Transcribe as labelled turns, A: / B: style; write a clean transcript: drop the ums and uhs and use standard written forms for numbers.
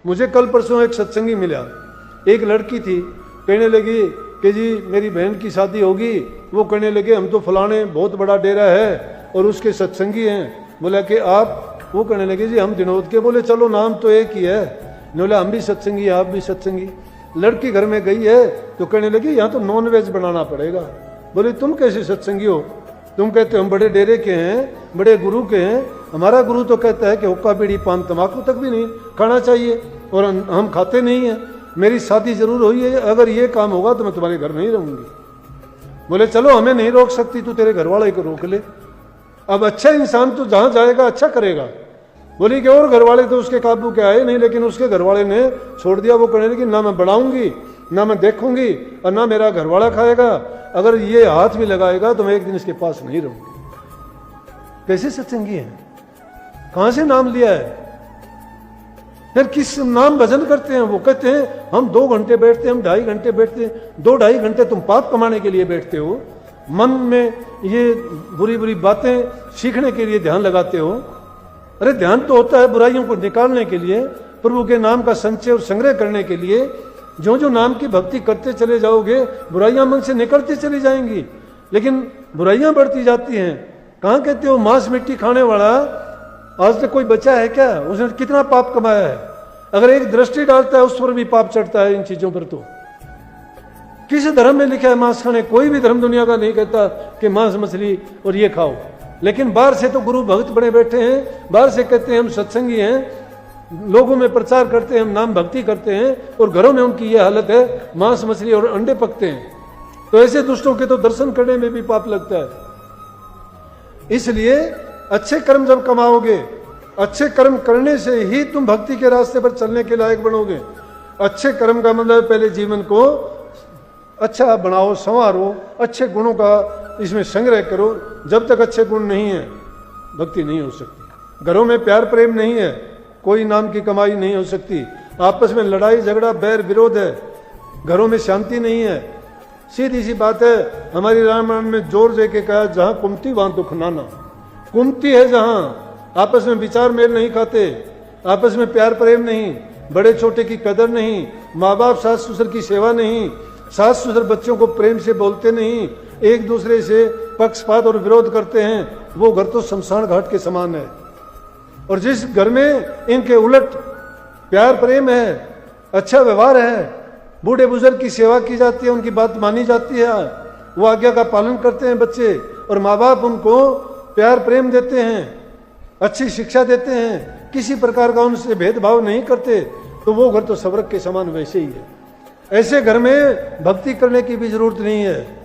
A: मुझे कल परसों एक सत्संगी मिला, एक लड़की थी, कहने लगी कि जी मेरी बहन की शादी होगी। वो कहने लगे हम तो फलाने बहुत बड़ा डेरा है और उसके सत्संगी हैं। बोला कि आप? वो कहने लगे जी हम विनोद के। बोले चलो नाम तो एक ही है। बोला हम भी सत्संगी, आप भी सत्संगी। लड़की घर में गई है तो कहने लगी यहाँ तो नॉन वेज बनाना पड़ेगा। बोले तुम कैसे सत्संगी हो? तुम कहते हम बड़े डेरे के हैं, बड़े गुरु के हैं। हमारा गुरु तो कहता है कि हुक्का बीड़ी पान तंबाकू तक भी नहीं खाना चाहिए और हम खाते नहीं हैं। मेरी शादी जरूर हुई है, अगर ये काम होगा तो मैं तुम्हारे घर नहीं रहूंगी। बोले चलो हमें नहीं रोक सकती, तू तेरे घर वाले को रोक ले। अब अच्छा इंसान तो जहां जाएगा अच्छा करेगा। बोली कि और घर वाले तो उसके काबू के आए नहीं, लेकिन उसके घर वाले ने छोड़ दिया। वो कहने लगी ना मैं बढ़ाऊंगी, ना मैं देखूंगी और ना मेरा घर वाला खाएगा। अगर ये हाथ भी लगाएगा तो मैं एक दिन इसके पास नहीं रहूंगी। कैसे सत्संगी है? कहां से नाम लिया है? फिर किस नाम भजन करते हैं? वो कहते हैं हम 2 घंटे बैठते हैं, हम 2.5 घंटे बैठते हैं। 2-2.5 घंटे तुम पाप कमाने के लिए बैठते हो, मन में ये बुरी बुरी बातें सीखने के लिए ध्यान लगाते हो। अरे ध्यान तो होता है बुराइयों को निकालने के लिए, प्रभु के नाम का संचय और संग्रह करने के लिए। जो जो नाम की भक्ति करते चले जाओगे बुराइयां मन से निकलती चली जाएंगी, लेकिन बुराइयां बढ़ती जाती हैं। कहां कहते हो मांस मिट्टी खाने वाला आज तक कोई बचा है क्या? उसने कितना पाप कमाया है। अगर एक दृष्टि डालता है उस पर भी पाप चढ़ता है इन चीजों पर। तो किस धर्म में लिखा है मांस खाने? कोई भी धर्म दुनिया का नहीं कहता कि मांस मछली और ये खाओ। लेकिन बाहर से तो गुरु भक्त बने बैठे हैं, बाहर से कहते हैं हम सत्संगी हैं, लोगों में प्रचार करते हैं हम नाम भक्ति करते हैं, और घरों में उनकी ये हालत है मांस मछली और अंडे पकते हैं। तो ऐसे दुष्टों के तो दर्शन करने में भी पाप लगता है। इसलिए अच्छे कर्म जब कमाओगे, अच्छे कर्म करने से ही तुम भक्ति के रास्ते पर चलने के लायक बनोगे। अच्छे कर्म का मतलब पहले जीवन को अच्छा बनाओ, संवारो, अच्छे गुणों का इसमें संग्रह करो। जब तक अच्छे गुण नहीं है भक्ति नहीं हो सकती। घरों में प्यार प्रेम नहीं है, कोई नाम की कमाई नहीं हो सकती। आपस में लड़ाई झगड़ा बैर विरोध है, घरों में शांति नहीं है। सीधी सी बात है, हमारी रामायण में जोर दे के कहा जहां कुमती वहां दुख नाना। कुमती है जहां आपस में विचार मेल नहीं खाते, आपस में प्यार प्रेम नहीं, बड़े छोटे की कदर नहीं, माँ बाप सास ससुर की सेवा नहीं, सास ससुर बच्चों को प्रेम से बोलते नहीं, एक दूसरे से पक्षपात और विरोध करते हैं, वो घर तो शमशान घाट के समान है। और जिस घर में इनके उलट प्यार प्रेम है, अच्छा व्यवहार है, बूढ़े बुजुर्ग की सेवा की जाती है, उनकी बात मानी जाती है, वो आज्ञा का पालन करते हैं बच्चे, और माँ बाप उनको प्यार प्रेम देते हैं, अच्छी शिक्षा देते हैं, किसी प्रकार का उनसे भेदभाव नहीं करते, तो वो घर तो स्वर्ग के समान वैसे ही है। ऐसे घर में भक्ति करने की भी जरूरत नहीं है।